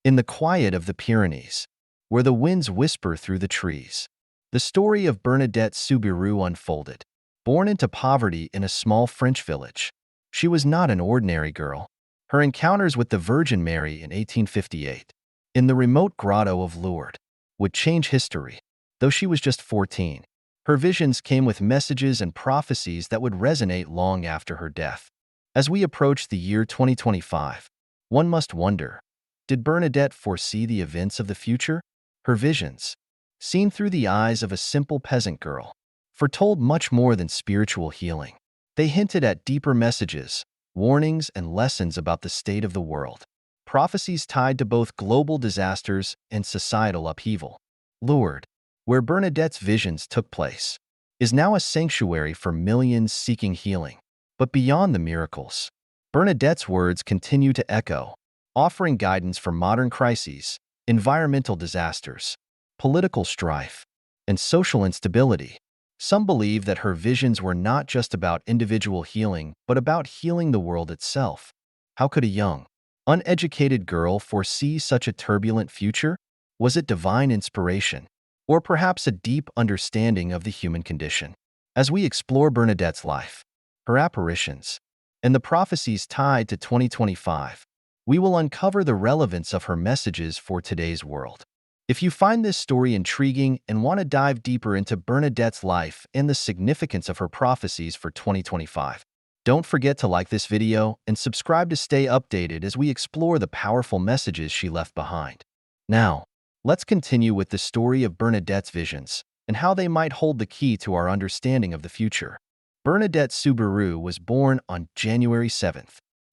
In the quiet of the Pyrenees, where the winds whisper through the trees, the story of Bernadette Soubirous unfolded. Born into poverty in a small French village, she was not an ordinary girl. Her encounters with the Virgin Mary in 1858, in the remote grotto of Lourdes, would change history. Though she was just 14, her visions came with messages and prophecies that would resonate long after her death. As we approach the year 2025, one must wonder, did Bernadette foresee the events of the future? Her visions, seen through the eyes of a simple peasant girl, foretold much more than spiritual healing. They hinted at deeper messages, warnings, and lessons about the state of the world. Prophecies tied to both global disasters and societal upheaval. Lourdes, where Bernadette's visions took place, is now a sanctuary for millions seeking healing. But beyond the miracles, Bernadette's words continue to echo, offering guidance for modern crises, environmental disasters, political strife, and social instability. Some believe that her visions were not just about individual healing, but about healing the world itself. How could a young, uneducated girl foresee such a turbulent future? Was it divine inspiration, or perhaps a deep understanding of the human condition? As we explore Bernadette's life, her apparitions, and the prophecies tied to 2025, we will uncover the relevance of her messages for today's world. If you find this story intriguing and want to dive deeper into Bernadette's life and the significance of her prophecies for 2025, don't forget to like this video and subscribe to stay updated as we explore the powerful messages she left behind. Now, let's continue with the story of Bernadette's visions and how they might hold the key to our understanding of the future. Bernadette Soubirous was born on January 7,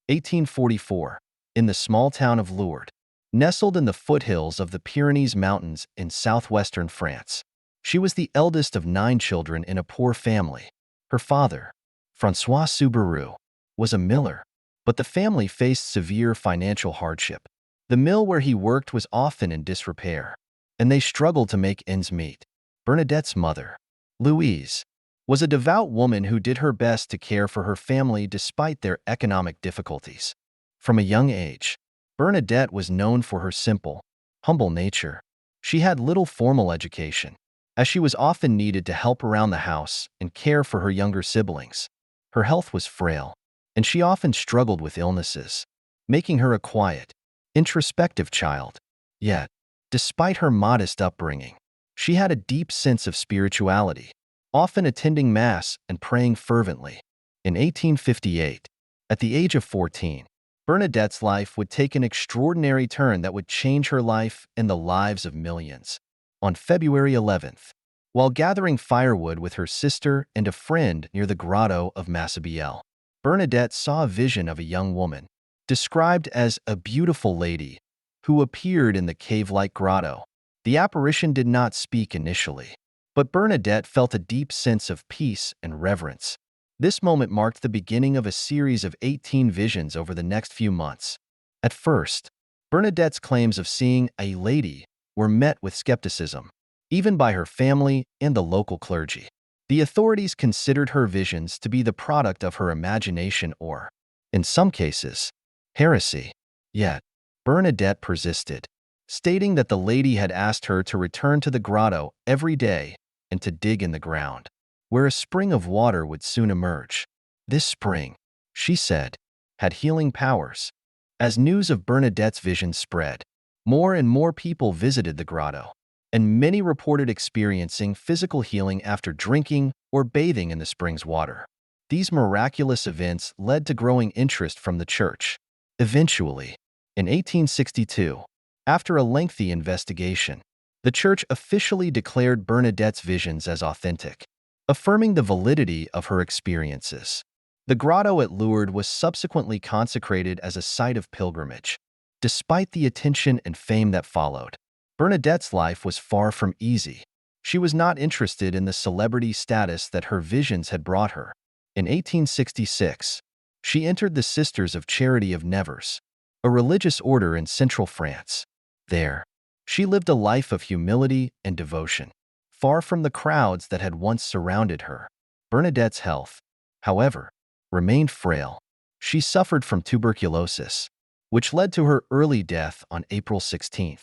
1844, in the small town of Lourdes, nestled in the foothills of the Pyrenees Mountains in southwestern France. She was the eldest of 9 children in a poor family. Her father, François Soubirous, was a miller, but the family faced severe financial hardship. The mill where he worked was often in disrepair, and they struggled to make ends meet. Bernadette's mother, Louise, was a devout woman who did her best to care for her family despite their economic difficulties. From a young age, Bernadette was known for her simple, humble nature. She had little formal education, as she was often needed to help around the house and care for her younger siblings. Her health was frail, and she often struggled with illnesses, making her a quiet, introspective child. Yet, despite her modest upbringing, she had a deep sense of spirituality, often attending Mass and praying fervently. In 1858, at the age of 14, Bernadette's life would take an extraordinary turn that would change her life and the lives of millions. On February 11th, while gathering firewood with her sister and a friend near the grotto of Massabielle, Bernadette saw a vision of a young woman, described as a beautiful lady, who appeared in the cave-like grotto. The apparition did not speak initially, but Bernadette felt a deep sense of peace and reverence. This moment marked the beginning of a series of 18 visions over the next few months. At first, Bernadette's claims of seeing a lady were met with skepticism, even by her family and the local clergy. The authorities considered her visions to be the product of her imagination or, in some cases, heresy. Yet, Bernadette persisted, stating that the lady had asked her to return to the grotto every day and to dig in the ground, where a spring of water would soon emerge. This spring, she said, had healing powers. As news of Bernadette's vision spread, more and more people visited the grotto, and many reported experiencing physical healing after drinking or bathing in the spring's water. These miraculous events led to growing interest from the church. Eventually, in 1862, after a lengthy investigation, the church officially declared Bernadette's visions as authentic, affirming the validity of her experiences. The grotto at Lourdes was subsequently consecrated as a site of pilgrimage. Despite the attention and fame that followed, Bernadette's life was far from easy. She was not interested in the celebrity status that her visions had brought her. In 1866, she entered the Sisters of Charity of Nevers, a religious order in central France. There, she lived a life of humility and devotion, far from the crowds that had once surrounded her. Bernadette's health, however, remained frail. She suffered from tuberculosis, which led to her early death on April 16,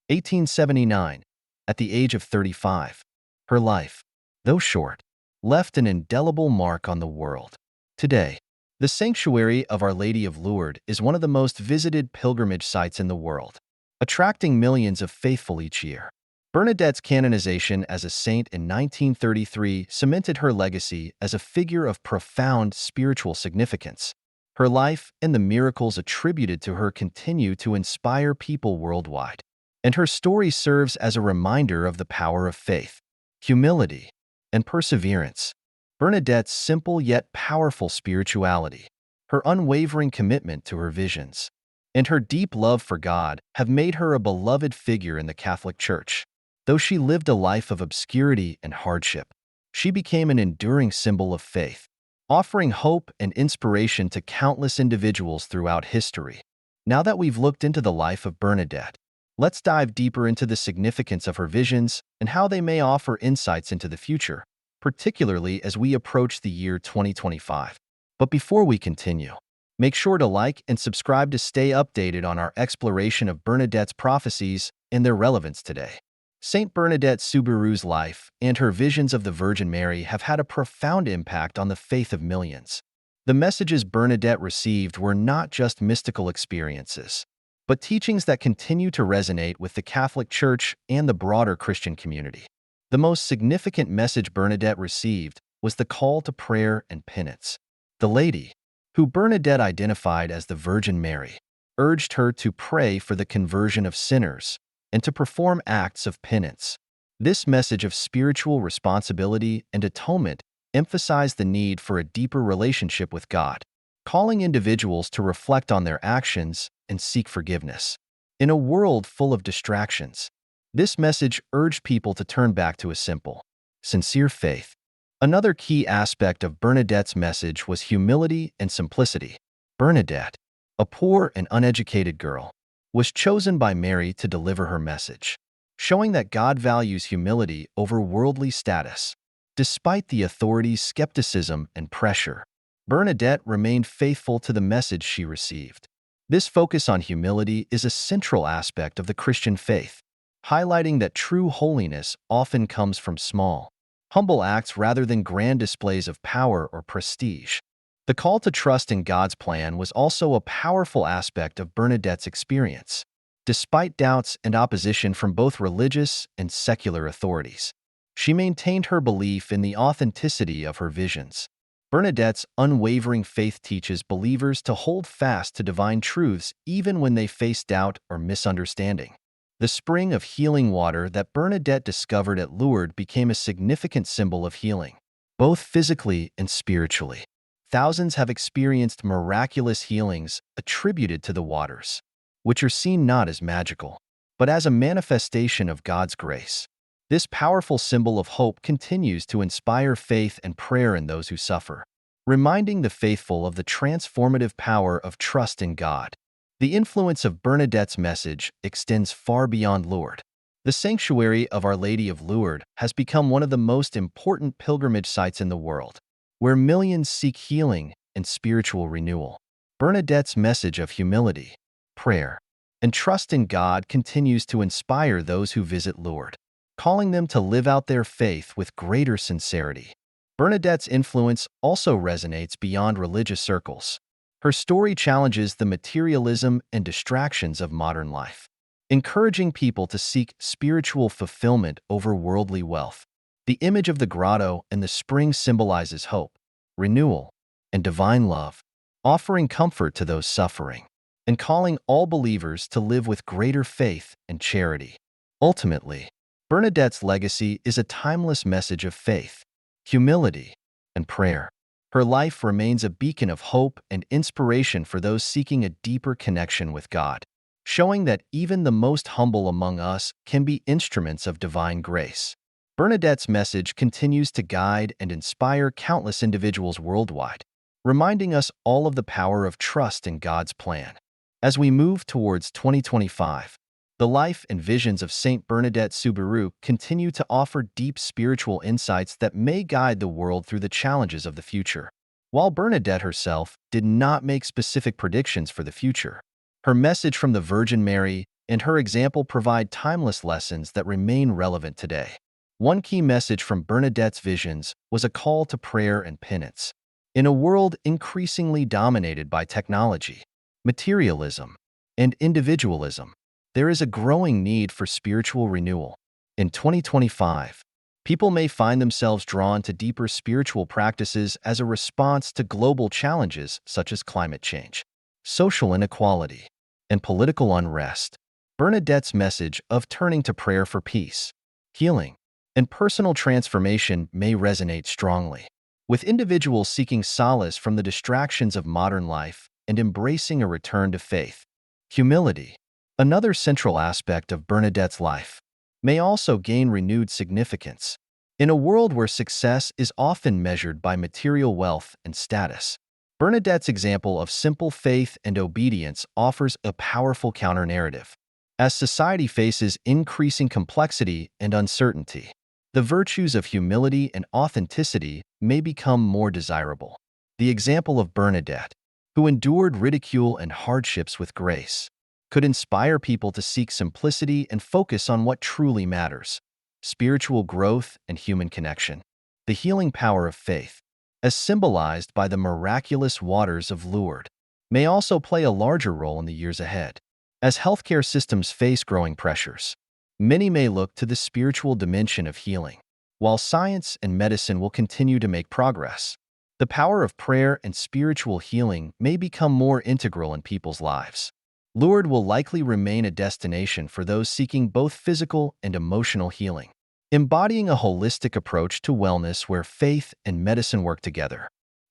1879, at the age of 35. Her life, though short, left an indelible mark on the world. Today, the sanctuary of Our Lady of Lourdes is one of the most visited pilgrimage sites in the world, attracting millions of faithful each year. Bernadette's canonization as a saint in 1933 cemented her legacy as a figure of profound spiritual significance. Her life and the miracles attributed to her continue to inspire people worldwide, and her story serves as a reminder of the power of faith, humility, and perseverance. Bernadette's simple yet powerful spirituality, her unwavering commitment to her visions, and her deep love for God have made her a beloved figure in the Catholic Church. Though she lived a life of obscurity and hardship, she became an enduring symbol of faith, offering hope and inspiration to countless individuals throughout history. Now that we've looked into the life of Bernadette, let's dive deeper into the significance of her visions and how they may offer insights into the future, particularly as we approach the year 2025. But before we continue, make sure to like and subscribe to stay updated on our exploration of Bernadette's prophecies and their relevance today. Saint Bernadette Soubirous's life and her visions of the Virgin Mary have had a profound impact on the faith of millions. The messages Bernadette received were not just mystical experiences, but teachings that continue to resonate with the Catholic Church and the broader Christian community. The most significant message Bernadette received was the call to prayer and penance. The Lady, who Bernadette identified as the Virgin Mary, urged her to pray for the conversion of sinners and to perform acts of penance. This message of spiritual responsibility and atonement emphasized the need for a deeper relationship with God, calling individuals to reflect on their actions and seek forgiveness. In a world full of distractions, this message urged people to turn back to a simple, sincere faith. Another key aspect of Bernadette's message was humility and simplicity. Bernadette, a poor and uneducated girl, was chosen by Mary to deliver her message, showing that God values humility over worldly status. Despite the authorities' skepticism and pressure, Bernadette remained faithful to the message she received. This focus on humility is a central aspect of the Christian faith, highlighting that true holiness often comes from small, humble acts rather than grand displays of power or prestige. The call to trust in God's plan was also a powerful aspect of Bernadette's experience. Despite doubts and opposition from both religious and secular authorities, she maintained her belief in the authenticity of her visions. Bernadette's unwavering faith teaches believers to hold fast to divine truths even when they face doubt or misunderstanding. The spring of healing water that Bernadette discovered at Lourdes became a significant symbol of healing, both physically and spiritually. Thousands have experienced miraculous healings attributed to the waters, which are seen not as magical, but as a manifestation of God's grace. This powerful symbol of hope continues to inspire faith and prayer in those who suffer, reminding the faithful of the transformative power of trust in God. The influence of Bernadette's message extends far beyond Lourdes. The sanctuary of Our Lady of Lourdes has become one of the most important pilgrimage sites in the world, where millions seek healing and spiritual renewal. Bernadette's message of humility, prayer, and trust in God continues to inspire those who visit Lourdes, calling them to live out their faith with greater sincerity. Bernadette's influence also resonates beyond religious circles. Her story challenges the materialism and distractions of modern life, encouraging people to seek spiritual fulfillment over worldly wealth. The image of the grotto and the spring symbolizes hope, renewal, and divine love, offering comfort to those suffering and calling all believers to live with greater faith and charity. Ultimately, Bernadette's legacy is a timeless message of faith, humility, and prayer. Her life remains a beacon of hope and inspiration for those seeking a deeper connection with God, showing that even the most humble among us can be instruments of divine grace. Bernadette's message continues to guide and inspire countless individuals worldwide, reminding us all of the power of trust in God's plan. As we move towards 2025, the life and visions of Saint Bernadette Soubirous continue to offer deep spiritual insights that may guide the world through the challenges of the future. While Bernadette herself did not make specific predictions for the future, Her message from the Virgin Mary and her example provide timeless lessons that remain relevant today. One key message from Bernadette's visions was a call to prayer and penance. In a world increasingly dominated by technology, materialism, and individualism, there is a growing need for spiritual renewal. In 2025, people may find themselves drawn to deeper spiritual practices as a response to global challenges such as climate change, social inequality, and political unrest. Bernadette's message of turning to prayer for peace, healing, and personal transformation may resonate strongly, with individuals seeking solace from the distractions of modern life and embracing a return to faith. Humility, another central aspect of Bernadette's life, may also gain renewed significance. In a world where success is often measured by material wealth and status, Bernadette's example of simple faith and obedience offers a powerful counter-narrative. As society faces increasing complexity and uncertainty, the virtues of humility and authenticity may become more desirable. The example of Bernadette, who endured ridicule and hardships with grace, could inspire people to seek simplicity and focus on what truly matters: spiritual growth and human connection. The healing power of faith, as symbolized by the miraculous waters of Lourdes, may also play a larger role in the years ahead. As healthcare systems face growing pressures, many may look to the spiritual dimension of healing. While science and medicine will continue to make progress, the power of prayer and spiritual healing may become more integral in people's lives. Lourdes will likely remain a destination for those seeking both physical and emotional healing, embodying a holistic approach to wellness where faith and medicine work together.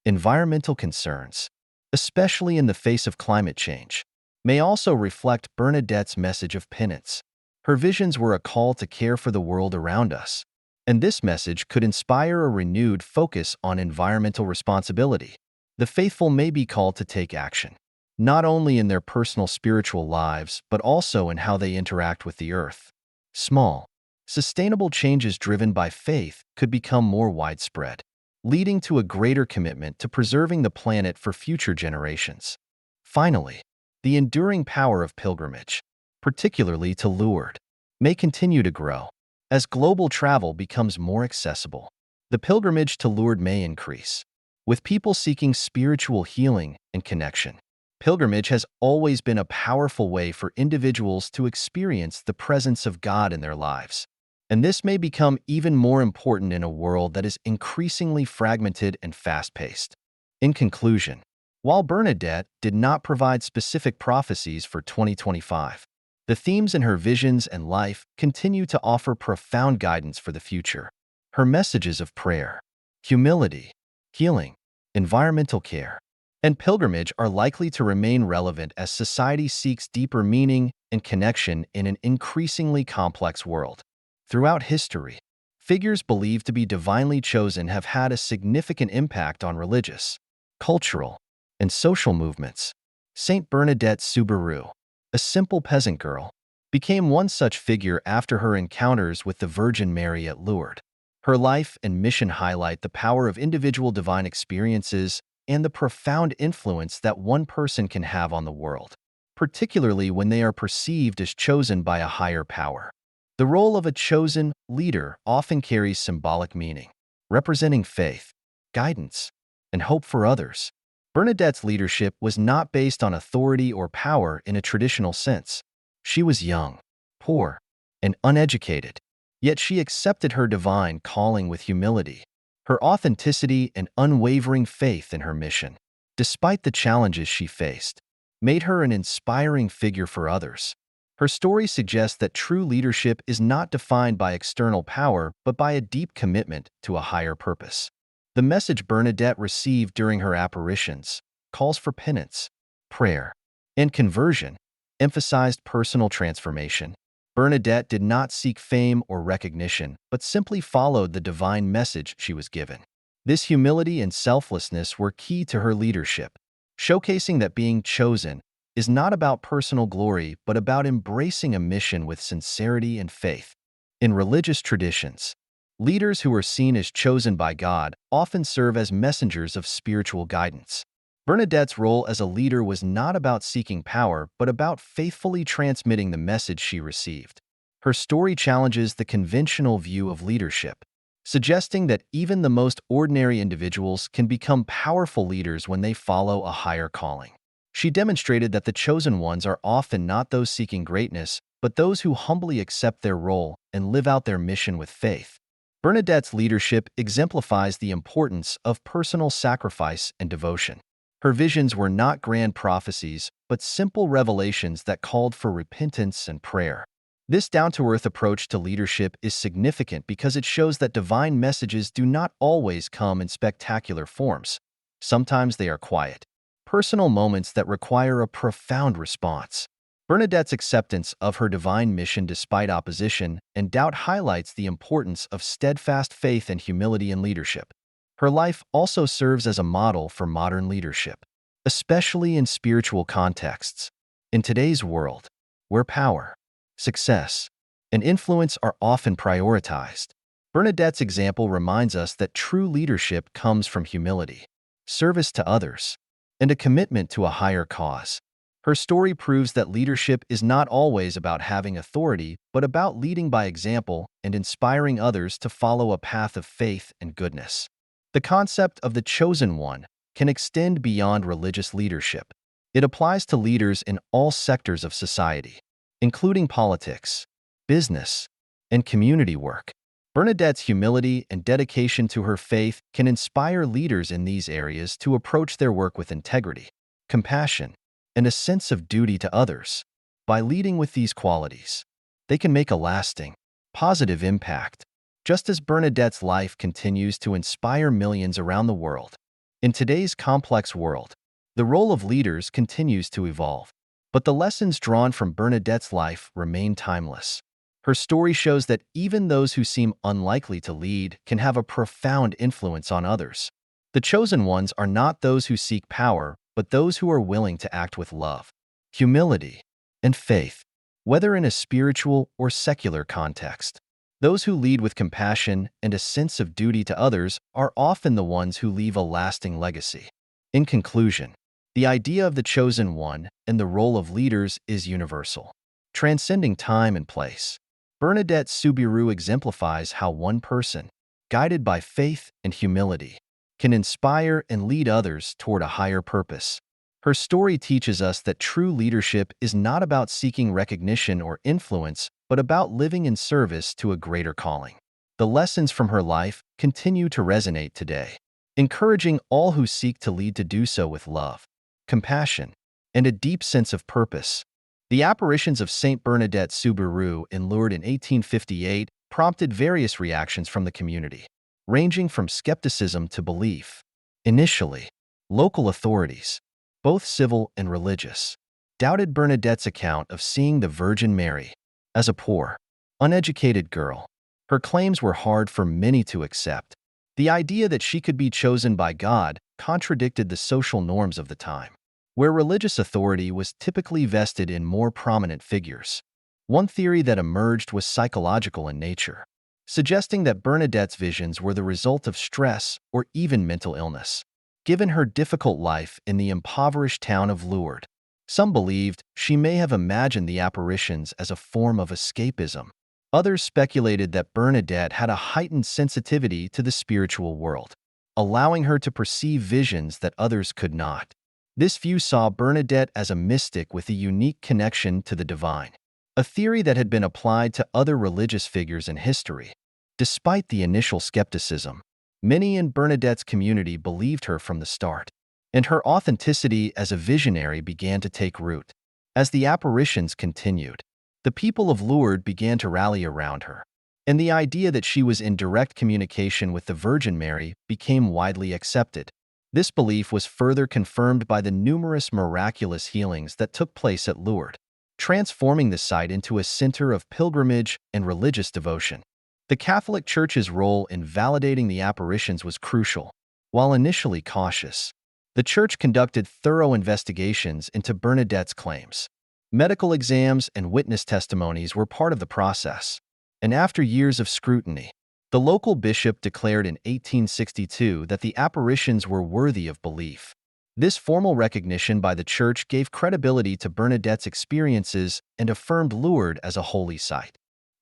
Environmental concerns, especially in the face of climate change, may also reflect Bernadette's message of penance. Her visions were a call to care for the world around us, and this message could inspire a renewed focus on environmental responsibility. The faithful may be called to take action, not only in their personal spiritual lives, but also in how they interact with the earth. Small, sustainable changes driven by faith could become more widespread, leading to a greater commitment to preserving the planet for future generations. Finally, the enduring power of pilgrimage, particularly to Lourdes, may continue to grow. As global travel becomes more accessible, the pilgrimage to Lourdes may increase, with people seeking spiritual healing and connection. Pilgrimage has always been a powerful way for individuals to experience the presence of God in their lives, and this may become even more important in a world that is increasingly fragmented and fast-paced. In conclusion, while Bernadette did not provide specific prophecies for 2025, the themes in her visions and life continue to offer profound guidance for the future. Her messages of prayer, humility, healing, environmental care, and pilgrimage are likely to remain relevant as society seeks deeper meaning and connection in an increasingly complex world. Throughout history, figures believed to be divinely chosen have had a significant impact on religious, cultural, and social movements. Saint Bernadette Soubirous, a simple peasant girl, became one such figure after her encounters with the Virgin Mary at Lourdes. Her life and mission highlight the power of individual divine experiences and the profound influence that one person can have on the world, particularly when they are perceived as chosen by a higher power. The role of a chosen leader often carries symbolic meaning, representing faith, guidance, and hope for others. Bernadette's leadership was not based on authority or power in a traditional sense. She was young, poor, and uneducated, yet she accepted her divine calling with humility. Her authenticity and unwavering faith in her mission, despite the challenges she faced, made her an inspiring figure for others. Her story suggests that true leadership is not defined by external power, but by a deep commitment to a higher purpose. The message Bernadette received during her apparitions, calls for penance, prayer, and conversion, emphasized personal transformation. Bernadette did not seek fame or recognition, but simply followed the divine message she was given. This humility and selflessness were key to her leadership, showcasing that being chosen is not about personal glory, but about embracing a mission with sincerity and faith. In religious traditions, leaders who are seen as chosen by God often serve as messengers of spiritual guidance. Bernadette's role as a leader was not about seeking power, but about faithfully transmitting the message she received. Her story challenges the conventional view of leadership, suggesting that even the most ordinary individuals can become powerful leaders when they follow a higher calling. She demonstrated that the chosen ones are often not those seeking greatness, but those who humbly accept their role and live out their mission with faith. Bernadette's leadership exemplifies the importance of personal sacrifice and devotion. Her visions were not grand prophecies, but simple revelations that called for repentance and prayer. This down-to-earth approach to leadership is significant because it shows that divine messages do not always come in spectacular forms. Sometimes they are quiet, personal moments that require a profound response. Bernadette's acceptance of her divine mission despite opposition and doubt highlights the importance of steadfast faith and humility in leadership. Her life also serves as a model for modern leadership, especially in spiritual contexts. In today's world, where power, success, and influence are often prioritized, Bernadette's example reminds us that true leadership comes from humility, service to others, and a commitment to a higher cause. Her story proves that leadership is not always about having authority, but about leading by example and inspiring others to follow a path of faith and goodness. The concept of the chosen one can extend beyond religious leadership. It applies to leaders in all sectors of society, including politics, business, and community work. Bernadette's humility and dedication to her faith can inspire leaders in these areas to approach their work with integrity, compassion, and a sense of duty to others. By leading with these qualities, they can make a lasting, positive impact, just as Bernadette's life continues to inspire millions around the world. In today's complex world, the role of leaders continues to evolve, but the lessons drawn from Bernadette's life remain timeless. Her story shows that even those who seem unlikely to lead can have a profound influence on others. The chosen ones are not those who seek power, but those who are willing to act with love, humility, and faith, whether in a spiritual or secular context. Those who lead with compassion and a sense of duty to others are often the ones who leave a lasting legacy. In conclusion, the idea of the chosen one and the role of leaders is universal, transcending time and place. Bernadette Soubirous exemplifies how one person, guided by faith and humility, can inspire and lead others toward a higher purpose. Her story teaches us that true leadership is not about seeking recognition or influence, but about living in service to a greater calling. The lessons from her life continue to resonate today, encouraging all who seek to lead to do so with love, compassion, and a deep sense of purpose. The apparitions of Saint Bernadette Soubirous in Lourdes in 1858 prompted various reactions from the community, ranging from skepticism to belief. Initially, local authorities, both civil and religious, doubted Bernadette's account of seeing the Virgin Mary as a poor, uneducated girl. Her claims were hard for many to accept. The idea that she could be chosen by God contradicted the social norms of the time, where religious authority was typically vested in more prominent figures. One theory that emerged was psychological in nature, suggesting that Bernadette's visions were the result of stress or even mental illness. Given her difficult life in the impoverished town of Lourdes, some believed she may have imagined the apparitions as a form of escapism. Others speculated that Bernadette had a heightened sensitivity to the spiritual world, allowing her to perceive visions that others could not. This view saw Bernadette as a mystic with a unique connection to the divine, a theory that had been applied to other religious figures in history. Despite the initial skepticism, many in Bernadette's community believed her from the start, and her authenticity as a visionary began to take root. As the apparitions continued, the people of Lourdes began to rally around her, and the idea that she was in direct communication with the Virgin Mary became widely accepted. This belief was further confirmed by the numerous miraculous healings that took place at Lourdes, transforming the site into a center of pilgrimage and religious devotion. The Catholic Church's role in validating the apparitions was crucial. While initially cautious, the Church conducted thorough investigations into Bernadette's claims. Medical exams and witness testimonies were part of the process, and after years of scrutiny, the local bishop declared in 1862 that the apparitions were worthy of belief. This formal recognition by the Church gave credibility to Bernadette's experiences and affirmed Lourdes as a holy site.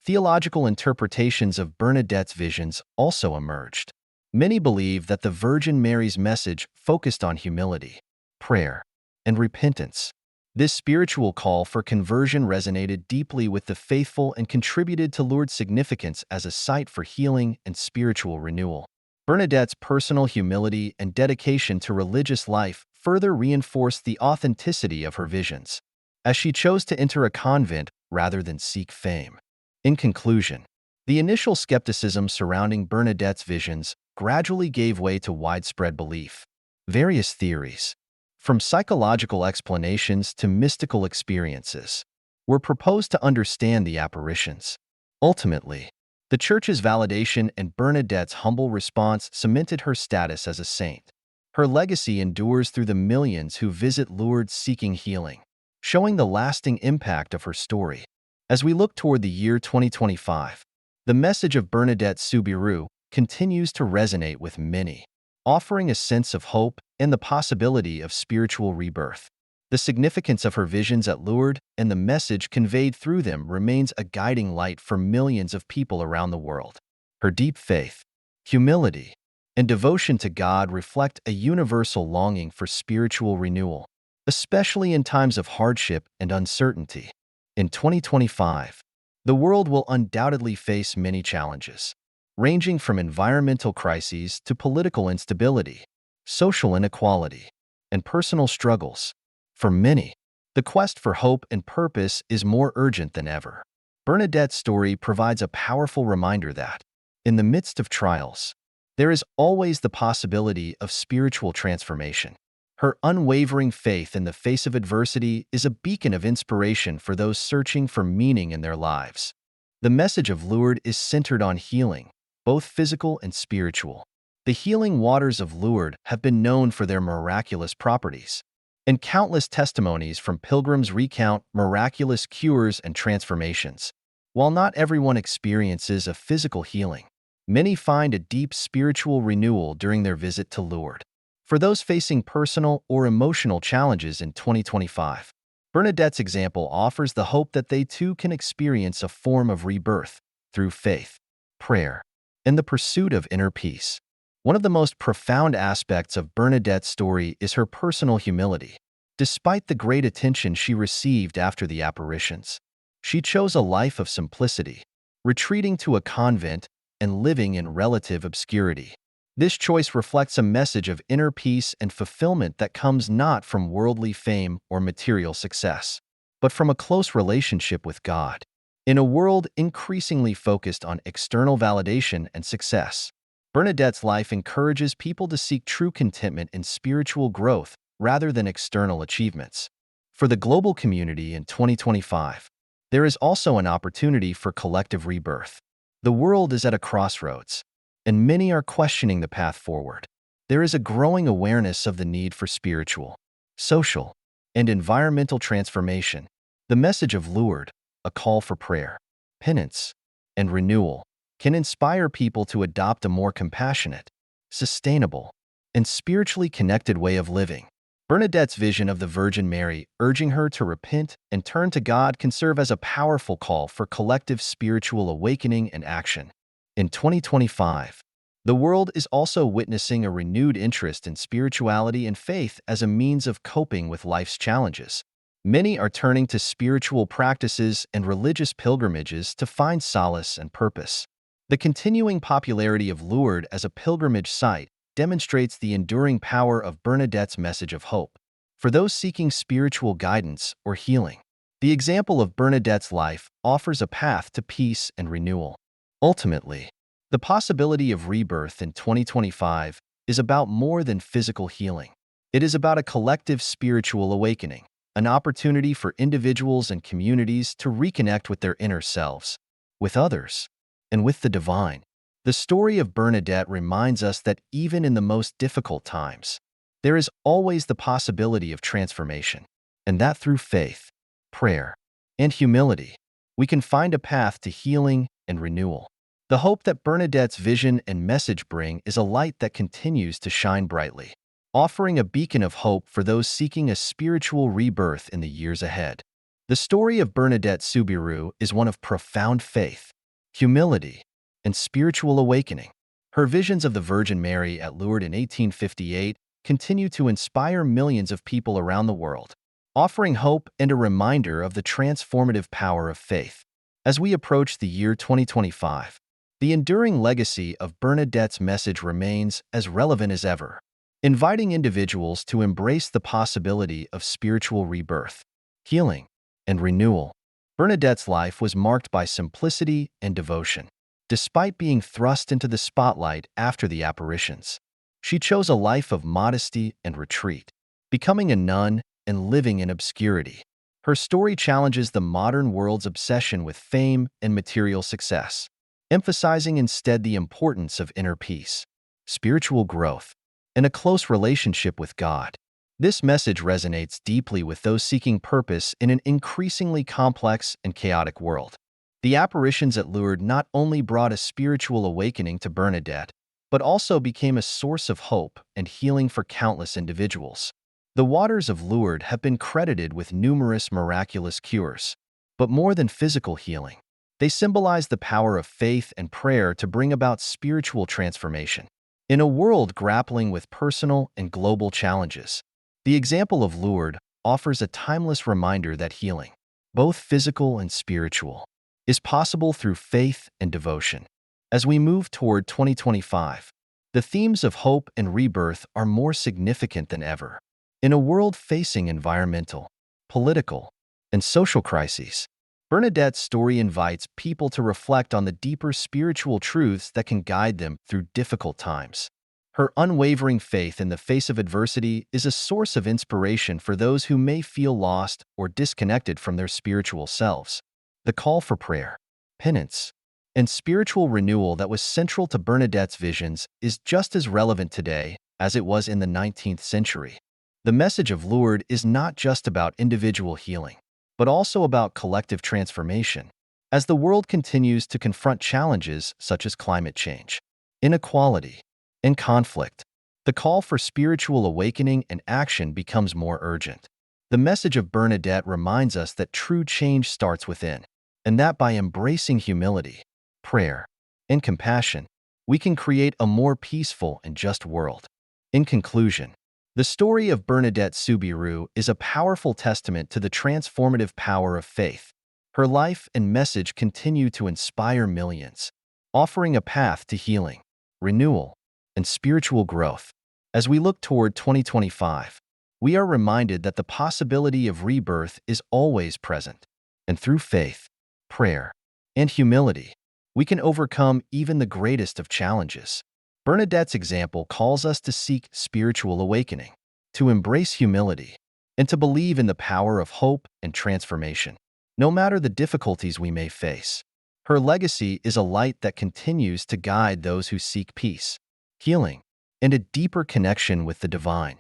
Theological interpretations of Bernadette's visions also emerged. Many believe that the Virgin Mary's message focused on humility, prayer, and repentance. This spiritual call for conversion resonated deeply with the faithful and contributed to Lourdes' significance as a site for healing and spiritual renewal. Bernadette's personal humility and dedication to religious life further reinforced the authenticity of her visions, as she chose to enter a convent rather than seek fame. In conclusion, the initial skepticism surrounding Bernadette's visions gradually gave way to widespread belief. Various theories, from psychological explanations to mystical experiences, were proposed to understand the apparitions. Ultimately, the Church's validation and Bernadette's humble response cemented her status as a saint. Her legacy endures through the millions who visit Lourdes seeking healing, showing the lasting impact of her story. As we look toward the year 2025, the message of Bernadette Soubirous continues to resonate with many, offering a sense of hope and the possibility of spiritual rebirth. The significance of her visions at Lourdes and the message conveyed through them remains a guiding light for millions of people around the world. Her deep faith, humility, and devotion to God reflect a universal longing for spiritual renewal, especially in times of hardship and uncertainty. In 2025, the world will undoubtedly face many challenges, ranging from environmental crises to political instability, social inequality, and personal struggles. For many, the quest for hope and purpose is more urgent than ever. Bernadette's story provides a powerful reminder that, in the midst of trials, there is always the possibility of spiritual transformation. Her unwavering faith in the face of adversity is a beacon of inspiration for those searching for meaning in their lives. The message of Lourdes is centered on healing, both physical and spiritual. The healing waters of Lourdes have been known for their miraculous properties, and countless testimonies from pilgrims recount miraculous cures and transformations. While not everyone experiences a physical healing, many find a deep spiritual renewal during their visit to Lourdes. For those facing personal or emotional challenges in 2025, Bernadette's example offers the hope that they too can experience a form of rebirth through faith, prayer, and the pursuit of inner peace. One of the most profound aspects of Bernadette's story is her personal humility. Despite the great attention she received after the apparitions, she chose a life of simplicity, retreating to a convent and living in relative obscurity. This choice reflects a message of inner peace and fulfillment that comes not from worldly fame or material success, but from a close relationship with God. In a world increasingly focused on external validation and success, Bernadette's life encourages people to seek true contentment in spiritual growth rather than external achievements. For the global community in 2025, there is also an opportunity for collective rebirth. The world is at a crossroads, and many are questioning the path forward. There is a growing awareness of the need for spiritual, social, and environmental transformation. The message of Lourdes, a call for prayer, penance, and renewal, can inspire people to adopt a more compassionate, sustainable, and spiritually connected way of living. Bernadette's vision of the Virgin Mary urging her to repent and turn to God can serve as a powerful call for collective spiritual awakening and action. In 2025, the world is also witnessing a renewed interest in spirituality and faith as a means of coping with life's challenges. Many are turning to spiritual practices and religious pilgrimages to find solace and purpose. The continuing popularity of Lourdes as a pilgrimage site demonstrates the enduring power of Bernadette's message of hope. For those seeking spiritual guidance or healing, the example of Bernadette's life offers a path to peace and renewal. Ultimately, the possibility of rebirth in 2025 is about more than physical healing. It is about a collective spiritual awakening, an opportunity for individuals and communities to reconnect with their inner selves, with others, and with the divine. The story of Bernadette reminds us that even in the most difficult times, there is always the possibility of transformation, and that through faith, prayer, and humility, we can find a path to healing and renewal. The hope that Bernadette's vision and message bring is a light that continues to shine brightly, offering a beacon of hope for those seeking a spiritual rebirth in the years ahead. The story of Bernadette Soubirous is one of profound faith, humility, and spiritual awakening. Her visions of the Virgin Mary at Lourdes in 1858 continue to inspire millions of people around the world, offering hope and a reminder of the transformative power of faith. As we approach the year 2025, the enduring legacy of Bernadette's message remains as relevant as ever, inviting individuals to embrace the possibility of spiritual rebirth, healing, and renewal. Bernadette's life was marked by simplicity and devotion. Despite being thrust into the spotlight after the apparitions, she chose a life of modesty and retreat, becoming a nun and living in obscurity. Her story challenges the modern world's obsession with fame and material success, emphasizing instead the importance of inner peace, spiritual growth, and a close relationship with God. This message resonates deeply with those seeking purpose in an increasingly complex and chaotic world. The apparitions at Lourdes not only brought a spiritual awakening to Bernadette, but also became a source of hope and healing for countless individuals. The waters of Lourdes have been credited with numerous miraculous cures, but more than physical healing, they symbolize the power of faith and prayer to bring about spiritual transformation. In a world grappling with personal and global challenges, the example of Lourdes offers a timeless reminder that healing, both physical and spiritual, is possible through faith and devotion. As we move toward 2025, the themes of hope and rebirth are more significant than ever. In a world facing environmental, political, and social crises, Bernadette's story invites people to reflect on the deeper spiritual truths that can guide them through difficult times. Her unwavering faith in the face of adversity is a source of inspiration for those who may feel lost or disconnected from their spiritual selves. The call for prayer, penance, and spiritual renewal that was central to Bernadette's visions is just as relevant today as it was in the 19th century. The message of Lourdes is not just about individual healing, but also about collective transformation. As the world continues to confront challenges such as climate change, inequality, and conflict, the call for spiritual awakening and action becomes more urgent. The message of Bernadette reminds us that true change starts within, and that by embracing humility, prayer, and compassion, we can create a more peaceful and just world. In conclusion, the story of Bernadette Soubirous is a powerful testament to the transformative power of faith. Her life and message continue to inspire millions, offering a path to healing, renewal, and spiritual growth. As we look toward 2025, we are reminded that the possibility of rebirth is always present, and through faith, prayer, and humility, we can overcome even the greatest of challenges. Bernadette's example calls us to seek spiritual awakening, to embrace humility, and to believe in the power of hope and transformation, no matter the difficulties we may face. Her legacy is a light that continues to guide those who seek peace, healing, and a deeper connection with the divine.